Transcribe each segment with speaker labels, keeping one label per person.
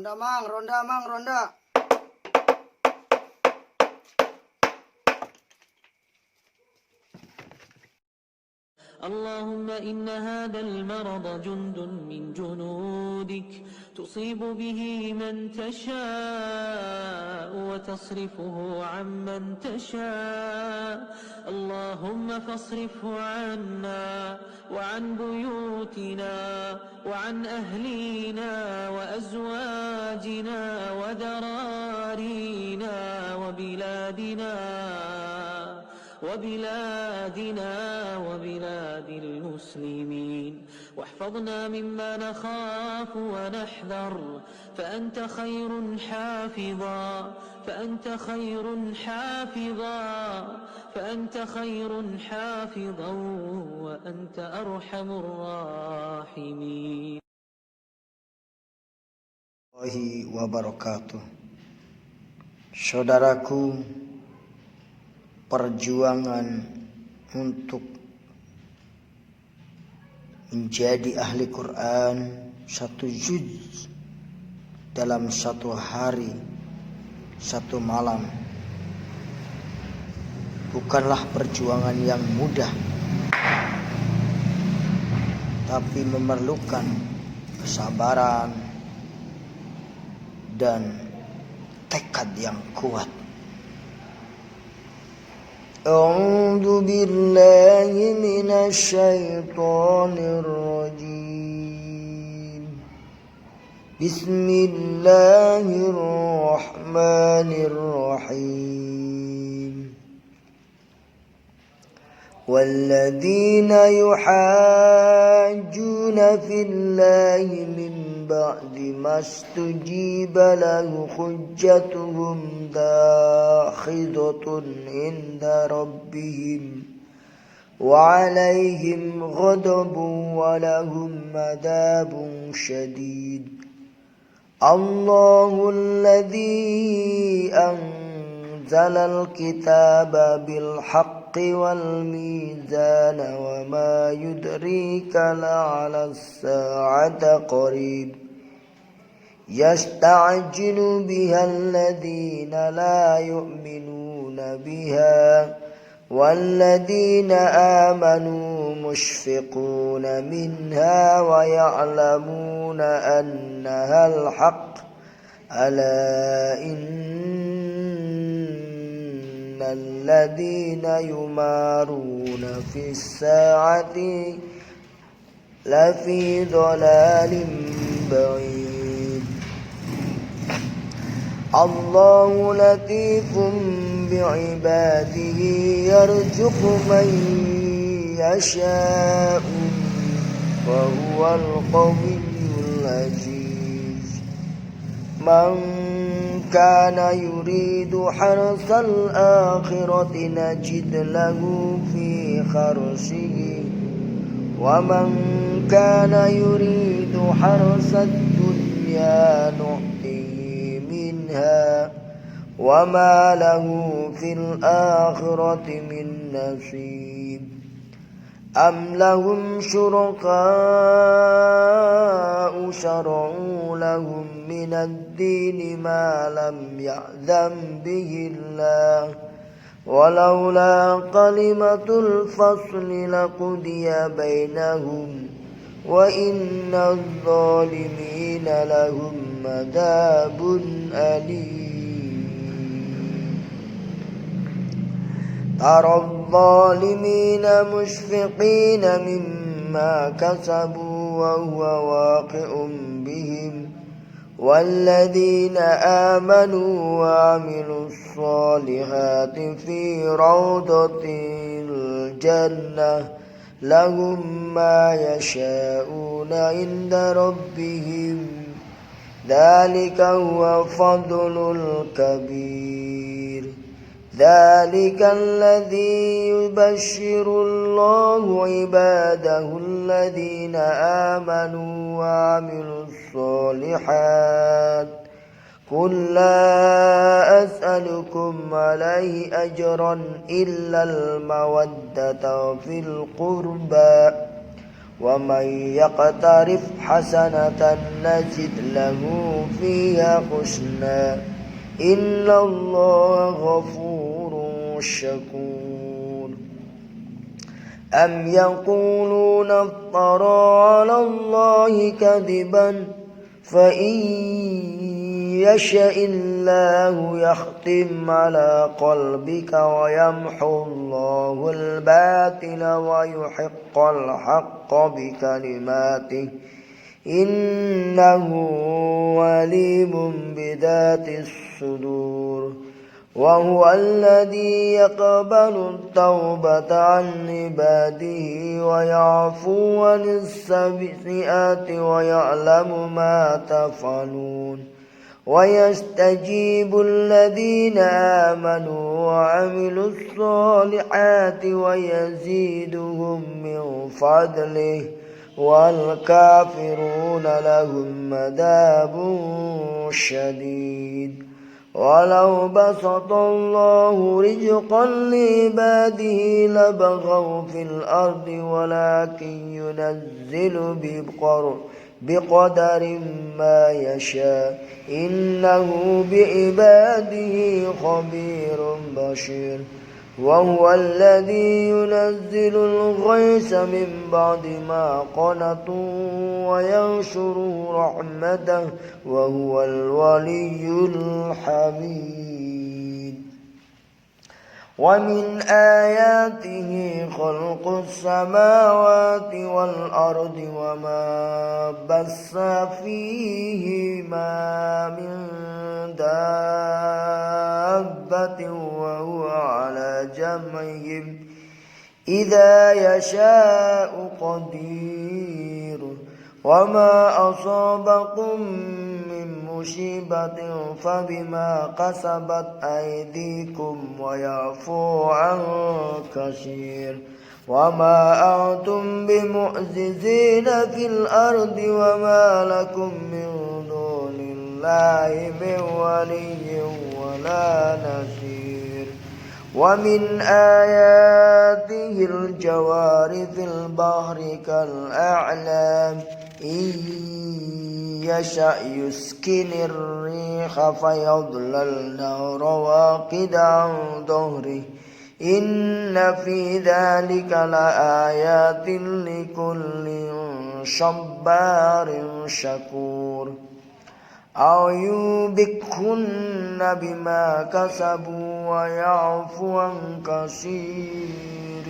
Speaker 1: Ronda mang, ronda mang, ronda.
Speaker 2: اللهم إن هذا المرض جند من جنودك تصيب به من تشاء وتصرفه عمن تشاء. اللهم فاصرفه عنا وعن بيوتنا وعن أهلينا وأزواجنا وذرارينا وبلاد المسلمين، واحفظنا مما نخاف ونحذر، فأنت خير حافظا وأنت أرحم الراحمين.
Speaker 1: Warahmatullahi wabarakatuh. Saudaraku, perjuangan untuk menjadi ahli Quran satu juz dalam satu hari, satu malam, bukanlah perjuangan yang mudah, tapi memerlukan kesabaran dan tekad yang kuat. A'udzu billahi minasy syaithanir rajim. Bismillahirrahmanirrahim. والذين يحاجون في الله من بعد ما استجيب له حجتهم داحضة عند ربهم وعليهم غضب ولهم عذاب شديد. الله الذي أنزل الكتاب بالحق والميزان وما يدريك لعل الساعة قريب. يستعجل بها الذين لا يؤمنون بها والذين آمنوا مشفقون منها ويعلمون أنها الحق. ألا إن الذين يمارون في الساعة لفي ضلال بعيد. الله لطيف بعباده يرزق من يشاء وهو القوي العزيز. من كان يريد حرث الآخرة نجد له في حرثه ومن كان يريد حرث الدنيا نؤته منها وما له في الآخرة من نصيب. أم لهم شركاء شرعوا لهم من الدين ما لم يأذن به الله ولولا كلمة الفصل لقضي بينهم وإن الظالمين لهم عذاب أليم. ترى الظالمين مشفقين مما كسبوا وهو واقع بهم والذين آمنوا وعملوا الصالحات في روضة الجنة لهم ما يشاءون عند ربهم ذلك هو فضل الكبير. ذلك الذي يبشر الله عباده الذين آمنوا وعملوا الصالحات. قل لا أسألكم عليه أجرا إلا المودة في القربى ومن يقترف حسنة نزد له فيها حسنا إن الله غفور شكور أم يقولون افترى على الله كذبا فإن يشاء الله يختم على قلبك ويمحو الله الباطل ويحق الحق بكلماته إنه عليم بذات الصدور وهو الذي يقبل التوبة عن عباده ويعفو عن السيئات ويعلم ما تفعلون ويستجيب الذين آمنوا وعملوا الصالحات ويزيدهم من فضله والكافرون لهم عذاب شديد ولو بسط الله رزقا لعباده لبغوا في الأرض ولكن ينزل بقدر ما يشاء إنه بعباده خبير بصير وهو الذي ينزل الغيث من بعد ما قنطوا وينشر رحمته وهو الولي الحميد ومن آياته خلق السماوات والأرض وما بث فيهما من دابة وهو على جمعهم إذا يشاء قدير وما أصابكم من مصيبة فبما كسبت أيديكم ويعفو عن كثير وما أنتم بمعجزين في الأرض وما لكم من دون الله من ولي ولا نصير ومن آياته الجوار في البحر كالأعلام إن يشأ يسكن الريح فيظللن رواقد عن ظهره إن في ذلك لآيات لكل صبار شكور أو يوبقهن بما كسبوا ويعفو عن كثير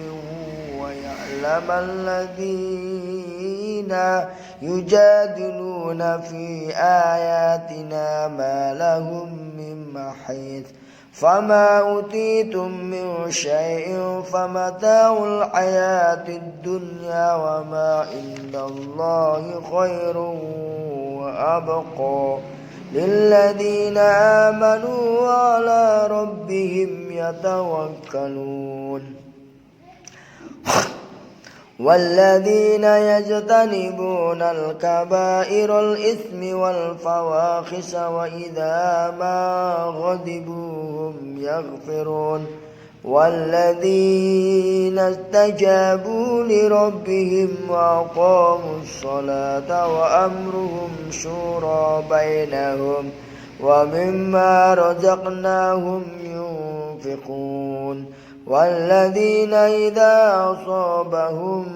Speaker 1: ويعلم الذين يجادلون في آياتنا ما لهم من محيص فما أوتيتم من شيء فمتاع الحياة الدنيا وما عند الله خير وأبقى للذين آمنوا وعلى ربهم يتوكلون والذين يجتنبون الكبائر الإثم والفواحش وإذا ما غضبوا هم يغفرون والذين استجابوا لربهم وأقاموا الصلاة وأمرهم شورى بينهم ومما رزقناهم ينفقون والذين إذا أصابهم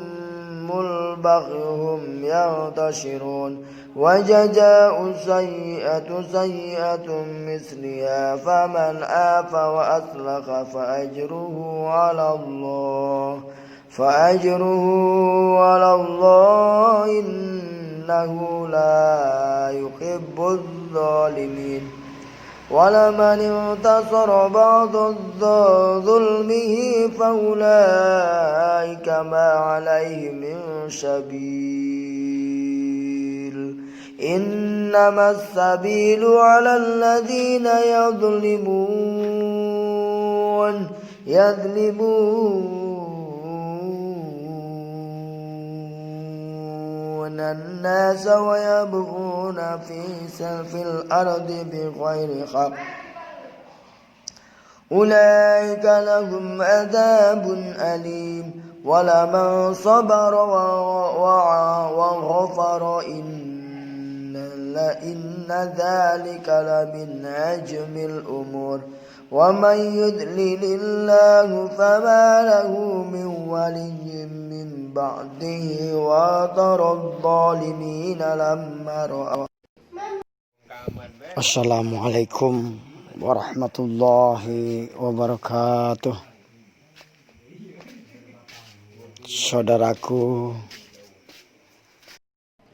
Speaker 1: البغي هم ينتصرون وجزاء سيئة سيئة مثلها فمن عاف وأصلح فأجره على الله إنه لا يحب الظالمين ولمن انتصر بعد ظلمه فأولئك ما عليهم من سبيل إنما السبيل على الذين يظلمون الناس ويبغون في الأرض بغير حق أولئك لهم عذاب أليم ولمن صبر وغفر إن ذلك لمن عزم الأمور ومن يضلل الله فما له من ولي من بعده وترى الظالمين لما رأوا. Assalamualaikum warahmatullahi wabarakatuh.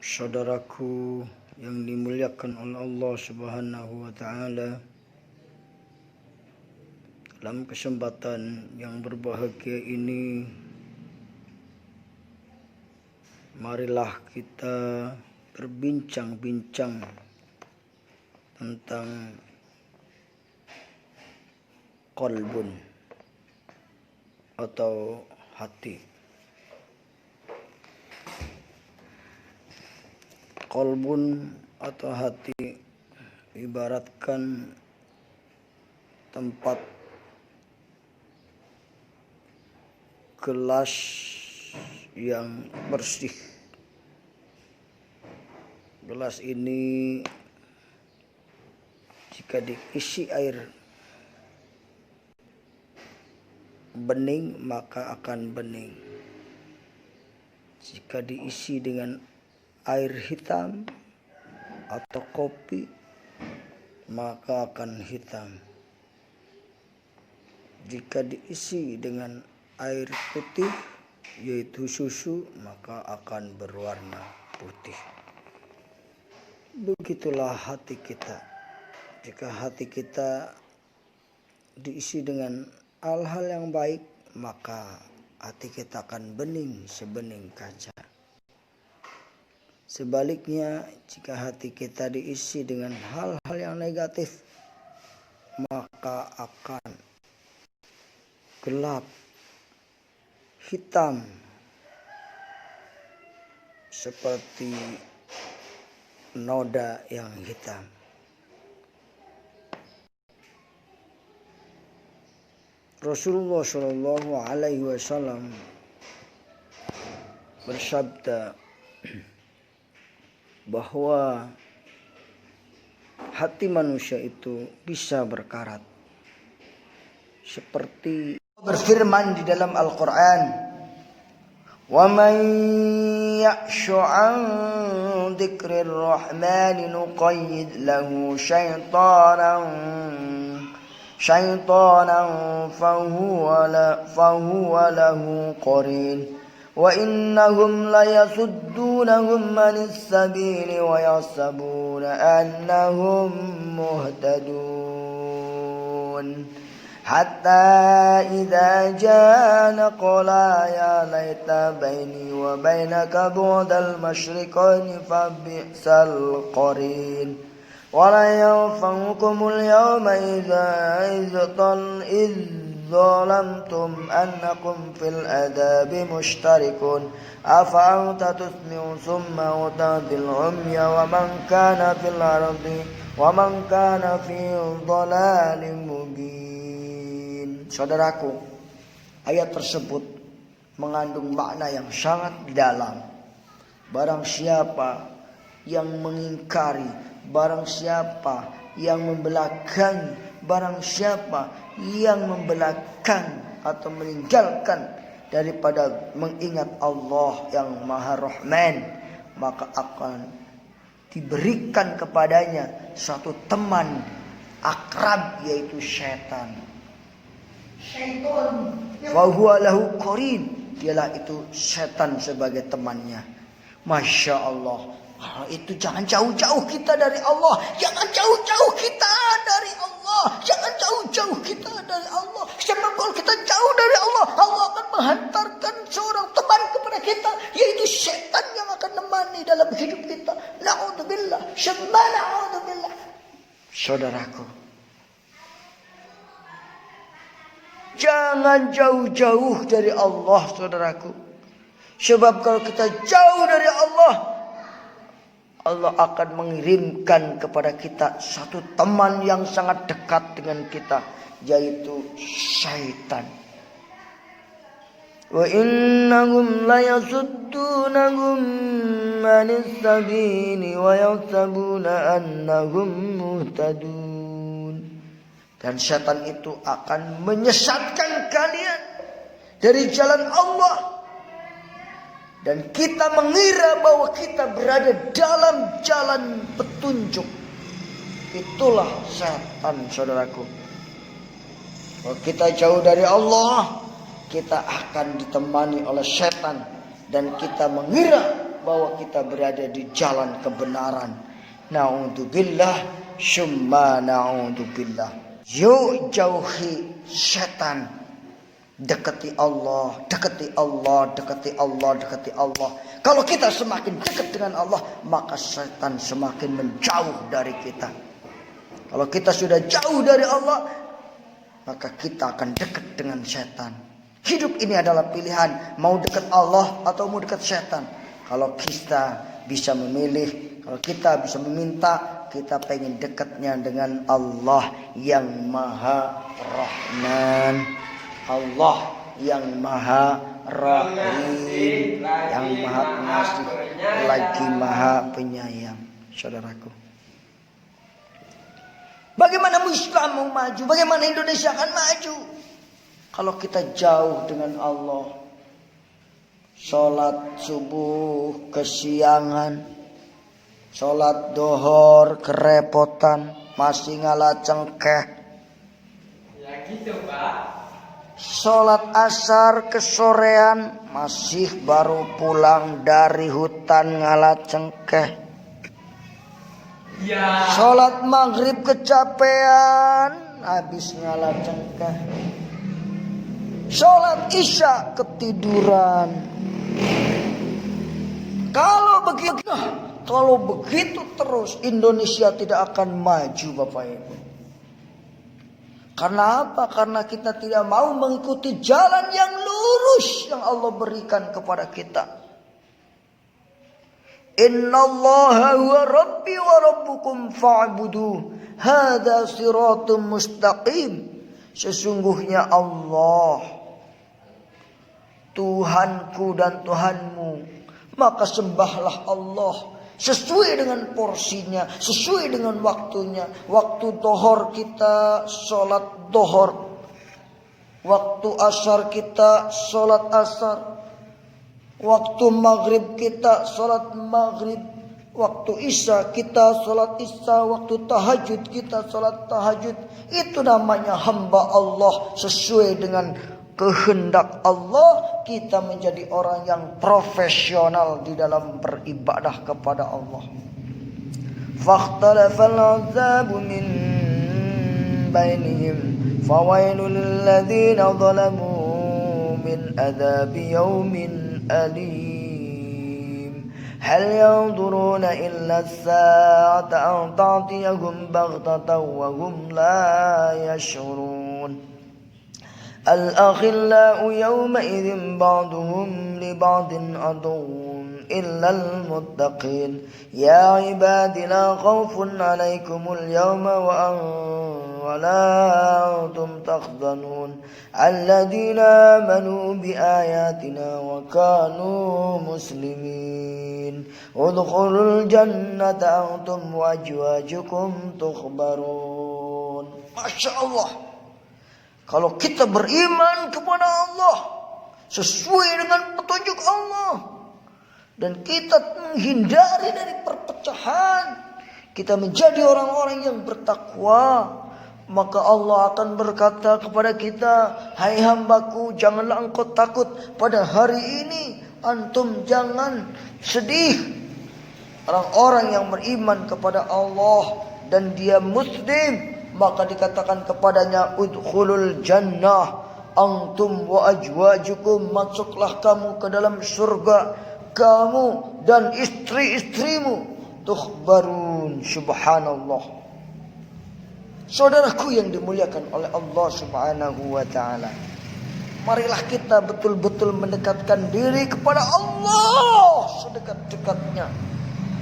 Speaker 1: Saudaraku yang dimuliakan oleh Allah Subhanahu wa taala, dalam kesempatan yang berbahagia ini, marilah kita berbincang-bincang tentang qalbun atau hati. Qalbun atau hati ibaratkan tempat gelas yang bersih. Gelas ini jika diisi air bening maka akan bening. Jika diisi dengan air hitam atau kopi maka akan hitam. Jika diisi dengan air putih yaitu susu maka akan berwarna putih. Begitulah hati kita. Jika hati kita diisi dengan hal-hal yang baik maka hati kita akan bening sebening kaca. Sebaliknya, jika hati kita diisi dengan hal-hal yang negatif maka akan gelap, hitam, seperti noda yang hitam. Rasulullah Shallallahu Alaihi Wasallam bersabda bahwa hati manusia itu bisa berkarat seperti berfirman di dalam Al-Quran, wa man ya'shu an dzikrir rahmani nuqayyid lahu syaitanan fahuwa lahu qarin wa innahum layasuddunahum manis sabili wa yahsabuna annahum muhtadun hatta idza ja'ana qala ya laita baini wa bainaka bu'dal masyriqaini fa bi'sal qarin wa la yanfa'ukumul yawma idza ظلمتم أنكم في العذاب مشتركون أفأنت تسمع ثم وتهدي العمي ومن كان في ضلال مبين. Saudaraku, ayat tersebut mengandung makna yang sangat dalam. Barang siapa yang mengingkari, barang siapa yang membelakangi, barang siapa yang membelakang atau meninggalkan daripada mengingat Allah yang Maha Rahman, maka akan diberikan kepadanya satu teman akrab yaitu syaitan. Wa huwa lahu qarin, dialah itu syaitan sebagai temannya. Masya Allah. Itu jangan jauh-jauh kita dari Allah. Jangan jauh-jauh kita dari Allah. Jangan jauh-jauh kita dari Allah. Sebab kalau kita jauh dari Allah, Allah akan menghantarkan seorang teman kepada kita, yaitu setan yang akan menemani dalam hidup kita. Na'udzubillah. Syamma na'udzubillah. Saudaraku, jangan jauh-jauh dari Allah, saudaraku. Sebab kalau kita jauh dari Allah, Allah akan mengirimkan kepada kita satu teman yang sangat dekat dengan kita, yaitu syaitan. Wa innahum la yasuddunahum manis sabili wa yahsabuna annahum muhtadun. Dan syaitan itu akan menyesatkan kalian dari jalan Allah. Dan kita mengira bahwa kita berada dalam jalan petunjuk. Itulah syaitan, saudaraku. Kalau kita jauh dari Allah, kita akan ditemani oleh syaitan. Dan kita mengira bahwa kita berada di jalan kebenaran. Na'udzubillah, syumma na'udzubillah. Yuk jauhi syaitan. Dekati Allah, dekati Allah, dekati Allah, dekati Allah. Kalau kita semakin dekat dengan Allah, maka syaitan semakin menjauh dari kita. Kalau kita sudah jauh dari Allah, maka kita akan dekat dengan syaitan. Hidup ini adalah pilihan, mau dekat Allah atau mau dekat syaitan. Kalau kita bisa memilih, kalau kita bisa meminta, kita pengen dekatnya dengan Allah yang Maha Rahman. Allah yang Maha Rahim, yang Maha Pengasih, lagi Maha Penyayang. Saudaraku, bagaimana Islam mau maju? Bagaimana Indonesia akan maju kalau kita jauh dengan Allah? Sholat subuh kesiangan, sholat dohor kerepotan, masih ngalah cengkeh.
Speaker 3: Ya gitu, Pak.
Speaker 1: Sholat asar kesorean, masih baru pulang dari hutan ngalah cengkeh.
Speaker 3: Ya.
Speaker 1: Sholat maghrib kecapean, habis ngalah cengkeh. Sholat isya ketiduran. Kalau begitu terus, Indonesia tidak akan maju, Bapak Ibu. Karena apa? Karena kita tidak mau mengikuti jalan yang lurus yang Allah berikan kepada kita. Innallaha huwa rabbi wa rabbukum fa'budu. Hadza siratum mustaqim. Sesungguhnya Allah Tuhanku dan Tuhanmu, maka sembahlah Allah sesuai dengan porsinya, sesuai dengan waktunya. Waktu dohor kita sholat dohor, waktu asar kita sholat asar, waktu maghrib kita sholat maghrib, waktu isya kita sholat isya, waktu tahajud kita sholat tahajud. Itu namanya hamba Allah sesuai dengan kehendak Allah. Kita menjadi orang yang profesional di dalam beribadah kepada Allah. Fakhtalafal azabu min bainihim fawailul ladzina zalamu min adzabi yaumin alim. Hal yanzuruna illa as-sa'ata an ta'tiyahum baghtatan wa hum la yash'urun. الأخلاء يومئذ بعضهم لبعض عدو إلا المتقين يا عباد لا خوف عليكم اليوم ولا أنتم تحزنون الذين آمنوا بآياتنا وكانوا مسلمين ادخلوا الجنة أنتم وأزواجكم تخبرون. Masya Allah. Kalau kita beriman kepada Allah sesuai dengan petunjuk Allah, dan kita menghindari dari perpecahan, kita menjadi orang-orang yang bertakwa, maka Allah akan berkata kepada kita, hai hambaku, janganlah engkau takut pada hari ini, antum jangan sedih. Orang-orang yang beriman kepada Allah dan dia muslim, maka dikatakan kepadanya, udkhulul jannah antum wa ajwajukum, masuklah kamu ke dalam surga, kamu dan istri-istrimu, tukhbarun. Subhanallah. Saudaraku yang dimuliakan oleh Allah Subhanahu wa ta'ala, marilah kita betul-betul mendekatkan diri kepada Allah sedekat-dekatnya.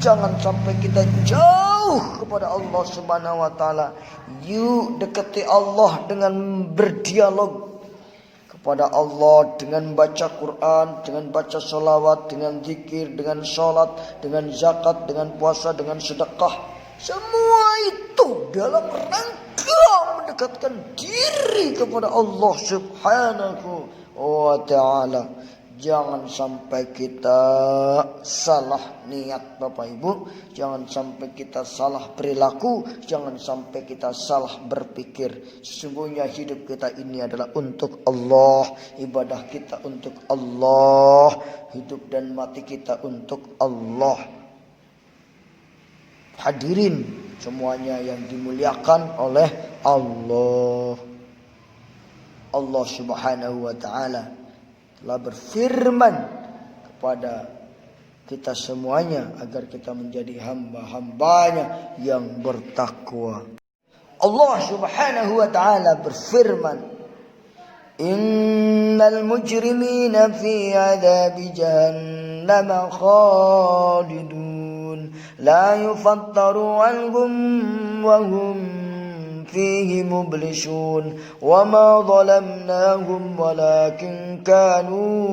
Speaker 1: Jangan sampai kita jauh kepada Allah Subhanahu wa ta'ala. Yuk dekati Allah dengan berdialog kepada Allah dengan baca Quran, dengan baca sholawat, dengan zikir, dengan sholat, dengan zakat, dengan puasa, dengan sedekah. Semua itu dalam rangka mendekatkan diri kepada Allah Subhanahu wa ta'ala. Jangan sampai kita salah niat Bapak Ibu. Jangan sampai kita salah perilaku. Jangan sampai kita salah berpikir. Sesungguhnya hidup kita ini adalah untuk Allah. Ibadah kita untuk Allah. Hidup dan mati kita untuk Allah. Hadirin semuanya yang dimuliakan oleh Allah. Allah Subhanahu wa ta'ala telah berfirman kepada kita semuanya agar kita menjadi hamba-hambanya yang bertakwa. Allah Subhanahu wa ta'ala berfirman, Innal mujrimina fi adzabi jahannam khalidun la yufattaru anhum wa hum فيه مبلسون وما ظلمناهم ولكن كانوا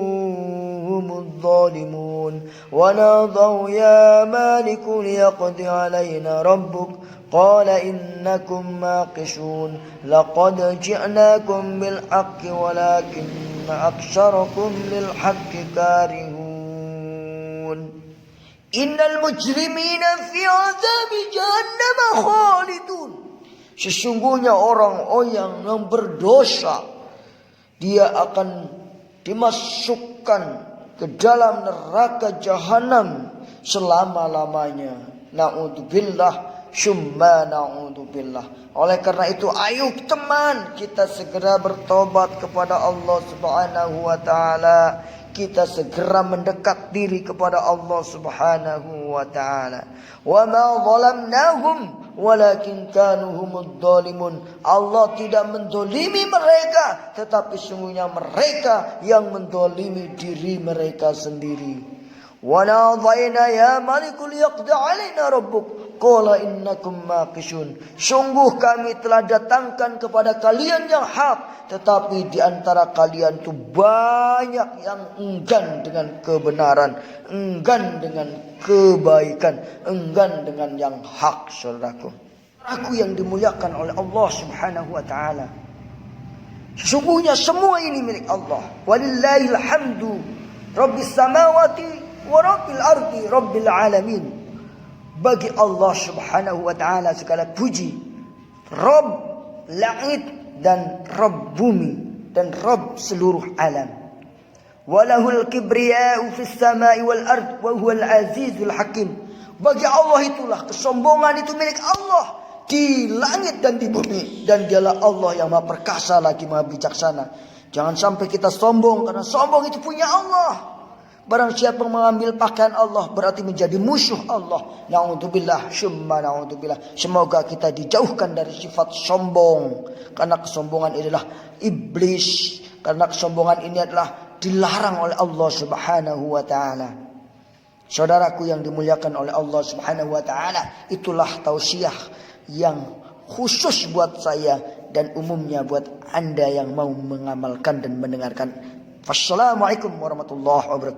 Speaker 1: هم الظالمون ونادوا يا مالك ليقض علينا ربك قال إنكم ماقشون لقد جئناكم بالحق ولكن أكثركم للحق كارهون إن المجرمين في عذاب جهنم خالدون. Sesungguhnya orang-orang yang berdosa, dia akan dimasukkan ke dalam neraka jahanam selama-lamanya. Na'udzubillah, summa na'udzubillah. Oleh karena itu, ayo teman, kita segera bertobat kepada Allah Subhanahu wa ta'ala. Kita segera mendekat diri kepada Allah Subhanahu wa ta'ala. Wa ma zalamnahum walakin kanu humud zalimun. Allah tidak mendolimi mereka, tetapi sungguhnya mereka yang mendolimi diri mereka sendiri. Wa nadhaina ya malikul yaqdi alaina rabbuk qala innakum maqishun. Sungguh kami telah datangkan kepada kalian yang hak, tetapi di antara kalian itu banyak yang enggan dengan kebenaran, enggan dengan kebaikan, enggan dengan yang hak. Saudaraku, aku yang dimuliakan oleh Allah Subhanahu wa ta'ala, sesungguhnya semua ini milik Allah. Walillahil hamdu rabbis samawati wa rabbil ardi rabbil alamin. Bagi Allah Subhanahu wa ta'ala segala puji, Rabb langit dan Rabb bumi dan Rabb seluruh alam. Walahul kibriya'u fis sama'i wal ard wa huwal azizul hakim. Bagi Allah itulah kesombongan itu milik Allah di langit dan di bumi, dan dialah Allah yang maha perkasa lagi maha bijaksana. Jangan sampai kita sombong, karena sombong itu punya Allah. Barang siapa mengambil pakaian Allah berarti menjadi musuh Allah. Na'udzubillah, summa na'udzubillah. Semoga kita dijauhkan dari sifat sombong, karena kesombongan adalah iblis. Karena kesombongan ini adalah dilarang oleh Allah Subhanahu wa ta'ala. Saudaraku yang dimuliakan oleh Allah Subhanahu wa ta'ala, itulah tausiah yang khusus buat saya dan umumnya buat Anda yang mau mengamalkan dan mendengarkan. Wassalamualaikum warahmatullahi wabarakatuh.